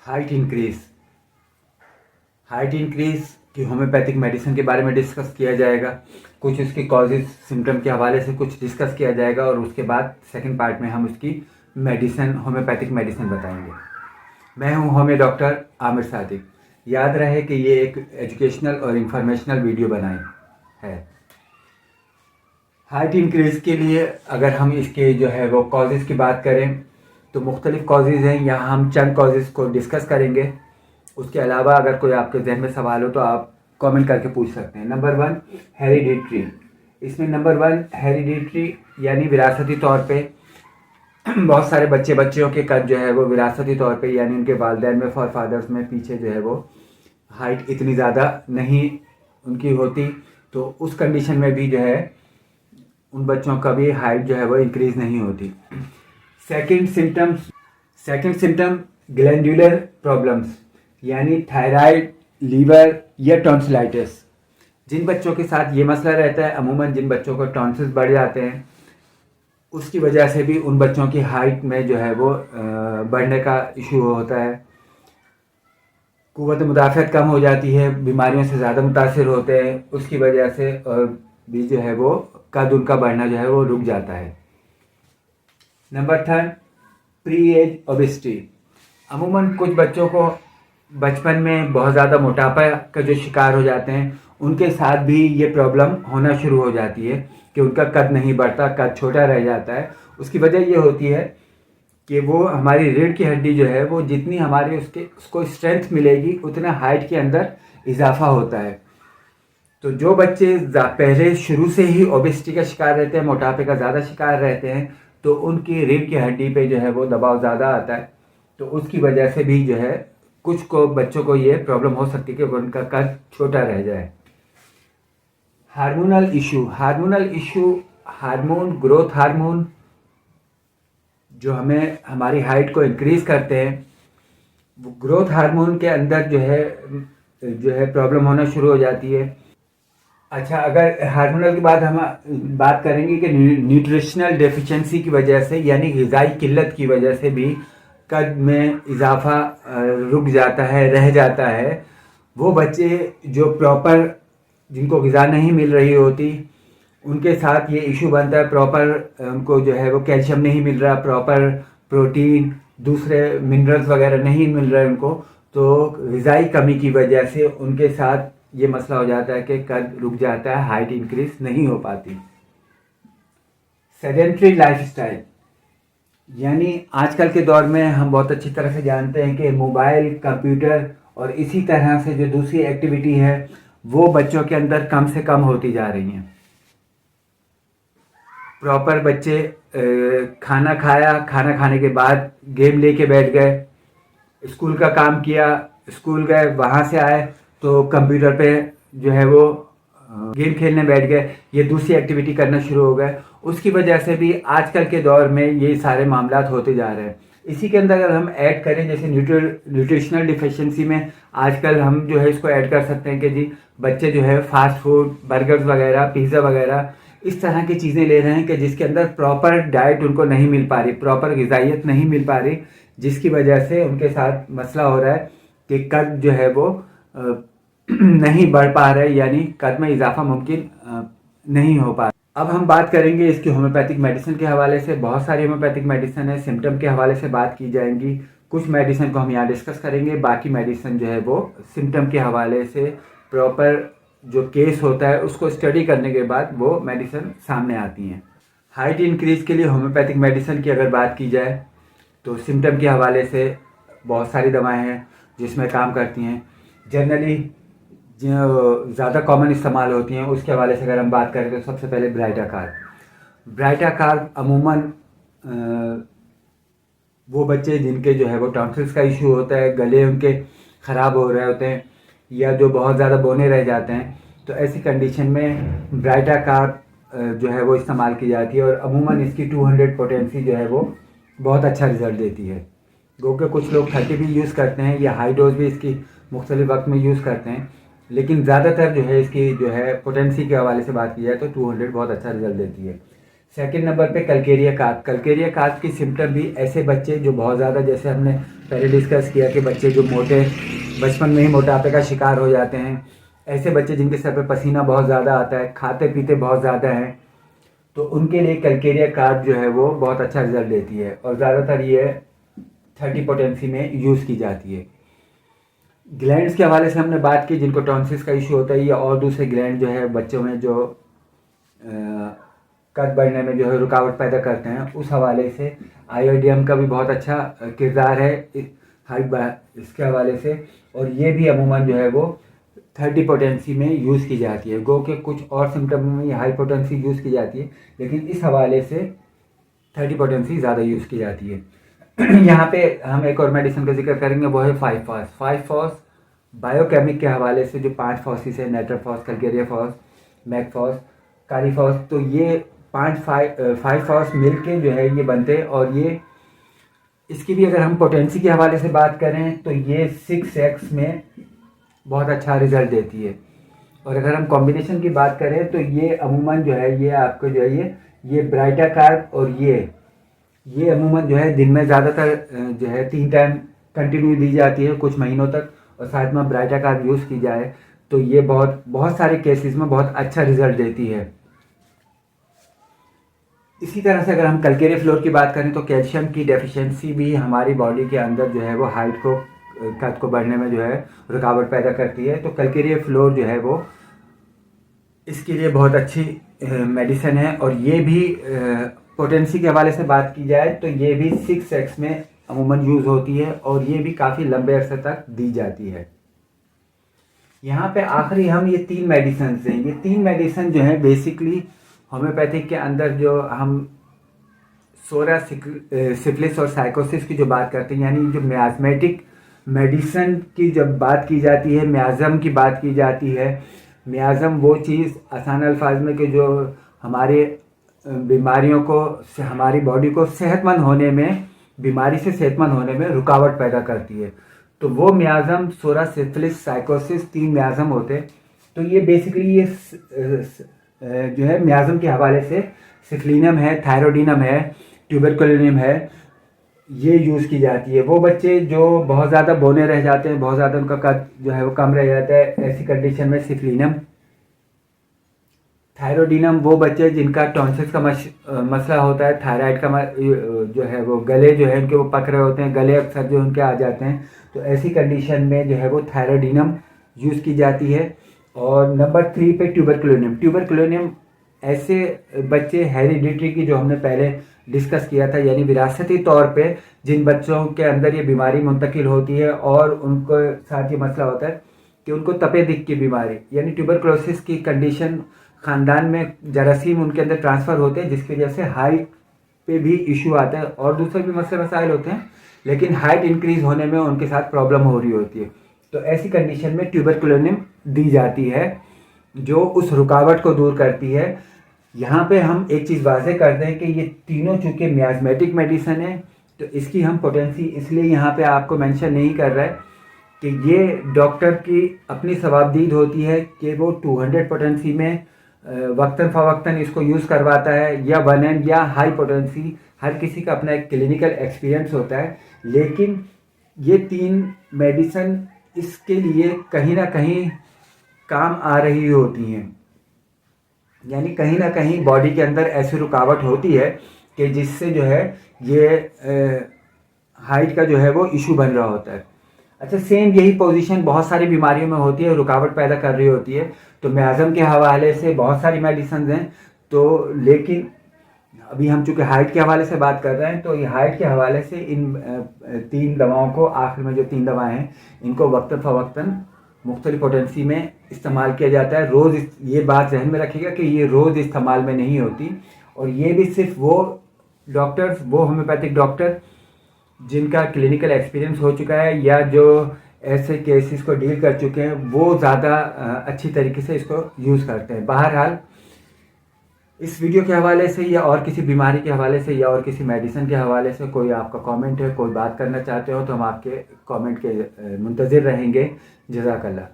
Height increase की homeopathic medicine के बारे में डिस्कस किया जाएगा। कुछ उसके कॉजेज सिम्टम के हवाले से कुछ डिस्कस किया जाएगा और उसके बाद सेकंड पार्ट में हम उसकी होम्योपैथिक मेडिसिन बताएंगे। मैं हूं होम्यो डॉक्टर आमिर सादिक। याद रहे कि ये एक एजुकेशनल और इंफॉर्मेशनल वीडियो बनाई है। हाइट इंक्रीज के लिए अगर हम इसके जो है वो कॉजेज़ की बात करें तो मुख्तलिफ कॉजेज़ हैं। यहाँ हम चंद कॉजेज़ को डिस्कस करेंगे। उसके अलावा अगर कोई आपके जहन में सवाल हो तो आप कमेंट करके पूछ सकते हैं। Number 1 hereditary. इसमें नंबर 1 हेरिडिटरी यानी विरासती तौर पे बहुत सारे बच्चियों के कद जो है वो विरासती तौर पे यानी उनके वालिदैन में फादर्स में पीछे जो है वो हाइट इतनी ज़्यादा नहीं उनकी होती, तो उस कंडीशन में भी जो है उन बच्चों का भी हाइट जो है वो इंक्रीज़ नहीं होती। सेकंड सिम्टम ग्लैंडुलर प्रॉब्लम्स यानी थायराइड, लीवर या टॉन्सिलाइटिस। जिन बच्चों के साथ ये मसला रहता है, अमूमन जिन बच्चों को टॉन्सिल्स बढ़ जाते हैं, उसकी वजह से भी उन बच्चों की हाइट में जो है वो बढ़ने का इशू होता है। कुव्वत मुदाफ़अत कम हो जाती है, बीमारियों से ज़्यादा मुतासिर होते हैं, उसकी वजह से भी जो है वो कद उनका बढ़ना जो है वो रुक जाता है। Number 3 pre age obesity. अमूमन कुछ बच्चों को बचपन में बहुत ज़्यादा मोटापा का जो शिकार हो जाते हैं, उनके साथ भी ये प्रॉब्लम होना शुरू हो जाती है कि उनका कद नहीं बढ़ता, कद छोटा रह जाता है। उसकी वजह ये होती है कि वो हमारी रीढ़ की हड्डी जो है वो जितनी हमारी उसको स्ट्रेंथ मिलेगी उतना हाइट के अंदर इजाफा होता है। तो जो बच्चे पहले शुरू से ही ओबेसिटी का शिकार रहते हैं, मोटापे का ज़्यादा शिकार रहते हैं, तो उनकी रीढ़ की हड्डी पे जो है वो दबाव ज़्यादा आता है। तो उसकी वजह से भी जो है कुछ बच्चों को ये प्रॉब्लम हो सकती है कि उनका कद छोटा रह जाए। Hormonal issue hormone, growth hormone जो हमें हमारी हाइट को इंक्रीज़ करते हैं, वो ग्रोथ हार्मोन के अंदर जो है प्रॉब्लम होना शुरू हो जाती है। अच्छा, अगर हार्मोनल के बाद हम बात करेंगे कि न्यूट्रिशनल डेफिशिएंसी की वजह से यानी ग़िज़ाई किल्लत की वजह से भी कद में इजाफा रुक जाता है, रह जाता है। वो बच्चे जो प्रॉपर जिनको ग़िज़ा नहीं मिल रही होती, उनके साथ ये इशू बनता है। प्रॉपर उनको जो है वो कैल्शियम नहीं मिल रहा, प्रॉपर प्रोटीन, दूसरे मिनरल्स वगैरह नहीं मिल रहे उनको, तो ग़िज़ाई कमी की वजह से उनके साथ ये मसला हो जाता है कि कद रुक जाता है, हाइट इंक्रीज़ नहीं हो पाती। सेडेंट्री लाइफस्टाइल यानी आजकल के दौर में हम बहुत अच्छी तरह से जानते हैं कि मोबाइल, कंप्यूटर और इसी तरह से जो दूसरी एक्टिविटी है वो बच्चों के अंदर कम से कम होती जा रही हैं। प्रॉपर बच्चे खाना खाया, खाना खाने के बाद गेम लेके बैठ गए, स्कूल का काम किया, स्कूल गए, वहाँ से आए तो कंप्यूटर पे जो है वो गेम खेलने बैठ गए, ये दूसरी एक्टिविटी करना शुरू हो गए। उसकी वजह से भी आजकल के दौर में ये सारे मामलात होते जा रहे हैं। इसी के अंदर अगर हम ऐड करें जैसे न्यूट्रिशनल डिफिशिएंसी में आजकल हम जो है इसको ऐड कर सकते हैं कि जी बच्चे जो है फास्ट फूड, बर्गर्स वगैरह, पिज़्ज़ा वगैरह इस तरह की चीज़ें ले रहे हैं कि जिसके अंदर प्रॉपर डाइट उनको नहीं मिल पा रही, प्रॉपर ग़िज़ाइयत नहीं मिल पा रही, जिसकी वजह से उनके साथ मसला हो रहा है कि कद जो है वो नहीं बढ़ पा रहे, यानी कद में इजाफा मुमकिन नहीं हो पा रहा। अब हम बात करेंगे इसकी होम्योपैथिक मेडिसिन के हवाले से। बहुत सारी होम्योपैथिक मेडिसिन है, सिम्टम के हवाले से बात की जाएंगी। कुछ मेडिसिन को हम यहाँ डिस्कस करेंगे, बाकी मेडिसिन जो है वो सिम्टम के हवाले से प्रॉपर जो केस होता है उसको स्टडी करने के बाद वो मेडिसिन सामने आती हैं। हाइट इंक्रीज़ के लिए होम्योपैथिक मेडिसिन की अगर बात की जाए तो सिम्टम के हवाले से बहुत सारी दवाएं हैं जिसमें काम करती हैं। जनरली जो ज़्यादा कॉमन इस्तेमाल होती हैं उसके हवाले से अगर हम बात करें तो सबसे पहले ब्राइटाकार्ब अमूमन वो बच्चे जिनके जो है वो टॉन्सिल्स का इशू होता है, गले उनके ख़राब हो रहे होते हैं या जो बहुत ज़्यादा बौने रह जाते हैं, तो ऐसी कंडीशन में ब्राइटाकार्ब जो है वो इस्तेमाल की जाती है और अमूमन इसकी 200 पोटेंसी जो है वो बहुत अच्छा रिज़ल्ट देती है। गो के कुछ लोग 30 भी यूज़ करते हैं या हाई डोज भी इसकी मुख्तलिफ वक्त में यूज़ करते हैं, लेकिन ज़्यादातर जो है इसकी जो है पोटेंसी के हवाले से बात की जाए तो 200 बहुत अच्छा रिजल्ट देती है। सेकंड नंबर पे कलकेरिया काफ। कलकेरिया काफ की सिम्टम भी ऐसे बच्चे जो बहुत ज़्यादा, जैसे हमने पहले डिस्कस किया कि बच्चे जो मोटे बचपन में ही मोटापे का शिकार हो जाते हैं, ऐसे बच्चे जिनके सर पे पसीना बहुत ज़्यादा आता है, खाते पीते बहुत ज़्यादा हैं, तो उनके लिए कलकेरिया काफ जो है वो बहुत अच्छा रिजल्ट देती है। और ज़्यादातर ये 30 पोटेंसी में यूज़ की जाती है। ग्लैंड्स के हवाले से हमने बात की, जिनको टॉन्सिस का इशू होता है या और दूसरे ग्लैंड जो है बच्चों में जो कद बढ़ने में जो है रुकावट पैदा करते हैं, उस हवाले से आयोडियम का भी बहुत अच्छा किरदार है इसके हवाले से। और ये भी अमूमन जो है वो 30 पोटेंसी में यूज़ की जाती है। गो के कुछ और सिम्टम में ये हाई पोटेंसी यूज़ की जाती है, लेकिन इस हवाले से 30 पोटेंसी ज़्यादा यूज़ की जाती है। यहाँ पे हम एक और मेडिसिन का जिक्र करेंगे, वो है 5-फॉस। 5-फॉस बायोकेमिक के हवाले से जो 5 फॉसिस है, नेटरफॉस, कलकेरिया फॉस, मैकफॉस, कारीफॉस, तो ये 5-फॉस मिल के जो है ये बनते हैं। और ये इसकी भी अगर हम पोटेंसी के हवाले से बात करें तो ये 6x में बहुत अच्छा रिजल्ट देती है। और अगर हम कॉम्बिनेशन की बात करें तो ये अमूमन जो है ये आपको जो है ये ब्राइटाकार्ब और ये अमूमन जो है दिन में ज़्यादातर जो है 3 टाइम कंटिन्यू दी जाती है कुछ महीनों तक, और साथ में ब्राइटाकार्ब यूज़ की जाए तो ये बहुत सारे केसेस में बहुत अच्छा रिजल्ट देती है। इसी तरह से अगर हम कलकेरिया फ्लोर की बात करें तो कैल्शियम की डेफिशिएंसी भी हमारी बॉडी के अंदर जो है वो हाइट को, कद को बढ़ने में जो है रुकावट पैदा करती है। तो कलकेरिया फ्लोर जो है वो इसके लिए बहुत अच्छी मेडिसिन है। और ये भी पोटेंसी के हवाले से बात की जाए तो ये भी 6x में अमूमन यूज़ होती है, और ये भी काफ़ी लंबे अरसे तक दी जाती है। यहाँ पे आखिरी हम ये 3 मेडिसिन हैं, ये 3 मेडिसिन जो है बेसिकली होम्योपैथिक के अंदर जो हम सोरा, सिफिलिस और साइकोसिस की जो बात करते हैं, यानी जो मियाज़मेटिक मेडिसिन की जब बात की जाती है, मियाज़म की बात की जाती है, मियाज़म वो चीज़ आसान अल्फाज में कि जो हमारे बीमारियों को, हमारी बॉडी को सेहतमंद होने में, बीमारी से सेहतमंद होने में रुकावट पैदा करती है, तो वो मियाज़म, सोरा, सिफिलिस, साइकोसिस 3 मियाज़म होते हैं। तो ये बेसिकली ये जो है मियाज़म के हवाले से सिफलिनम है, थायरोडिनम है, ट्यूबरकुलिनम है, ये यूज़ की जाती है। वो बच्चे जो बहुत ज़्यादा बौने रह जाते हैं, बहुत ज़्यादा उनका कद जो है वो कम रह जाता है, ऐसी कंडीशन में सिफलिनम। थायरोडिनम वो बच्चे जिनका टॉन्सिल्स का मसला होता है, थायराइड का जो है वो गले जो है उनके वो पक रहे होते हैं, गले अक्सर जो उनके आ जाते हैं, तो ऐसी कंडीशन में जो है वो थायरोडिनम यूज़ की जाती है। और नंबर 3 पे ट्यूबरकुलिनम। ट्यूबरकुलिनम ऐसे बच्चे हेरिडिटरी की जो हमने पहले डिस्कस किया था, यानी विरासती तौर पे जिन बच्चों के अंदर ये बीमारी मुंतकिल होती है और उनको साथ ये मसला होता है कि उनको तपे दिक की बीमारी, यानी ट्यूबरकुलोसिस की कंडीशन ख़ानदान में जरासीम उनके अंदर ट्रांसफ़र होते हैं, जिसकी वजह से हाइट पे भी इशू आता है और दूसरे भी मसले मसाइल होते हैं, लेकिन हाइट इंक्रीज़ होने में उनके साथ प्रॉब्लम हो रही होती है। तो ऐसी कंडीशन में ट्यूबरकुलिनम दी जाती है जो उस रुकावट को दूर करती है। यहाँ पे हम एक चीज़ वाज़ेह कर दें कि ये तीनों चूँकि मियाज़मेटिक मेडिसिन है, तो इसकी हम पोटेंसी इसलिए यहाँ पे आपको मेंशन नहीं कर रहा है कि ये डॉक्टर की अपनी सवाबदीद होती है कि वो 200 पोटेंसी में वक्तन फ़वक्तन इसको यूज़ करवाता है, या 1M या हाई पोटेंसी, हर किसी का अपना एक क्लिनिकल एक्सपीरियंस होता है। लेकिन ये 3 मेडिसिन इसके लिए कहीं ना कहीं काम आ रही होती हैं, यानी कहीं ना कहीं बॉडी के अंदर ऐसी रुकावट होती है कि जिससे जो है ये हाइट का जो है वो इशू बन रहा होता है। अच्छा, सेम यही पोजीशन बहुत सारी बीमारियों में होती है, रुकावट पैदा कर रही होती है। तो मियाज़म के हवाले से बहुत सारी मेडिसिन हैं, तो लेकिन अभी हम चूँकि हाइट के हवाले से बात कर रहे हैं, तो ये हाइट के हवाले से इन 3 दवाओं को, आखिर में जो 3 दवाएं हैं, इनको वक्तन फ़वक्तन मुख्तलिफ पोटेंसी में इस्तेमाल किया जाता है। रोज़ ये बात जहन में रखिएगा कि ये रोज़ इस्तेमाल में नहीं होती, और ये भी सिर्फ वो डॉक्टर्स, वो होम्योपैथिक डॉक्टर जिनका क्लिनिकल एक्सपीरियंस हो चुका है या जो ऐसे केसेस को डील कर चुके हैं, वो ज़्यादा अच्छी तरीके से इसको यूज़ करते हैं। बहरहाल इस वीडियो के हवाले से या और किसी बीमारी के हवाले से या और किसी मेडिसिन के हवाले से कोई आपका कमेंट है, कोई बात करना चाहते हो, तो हम आपके कमेंट के मुंतज़िर रहेंगे। जज़ाकल्लाह।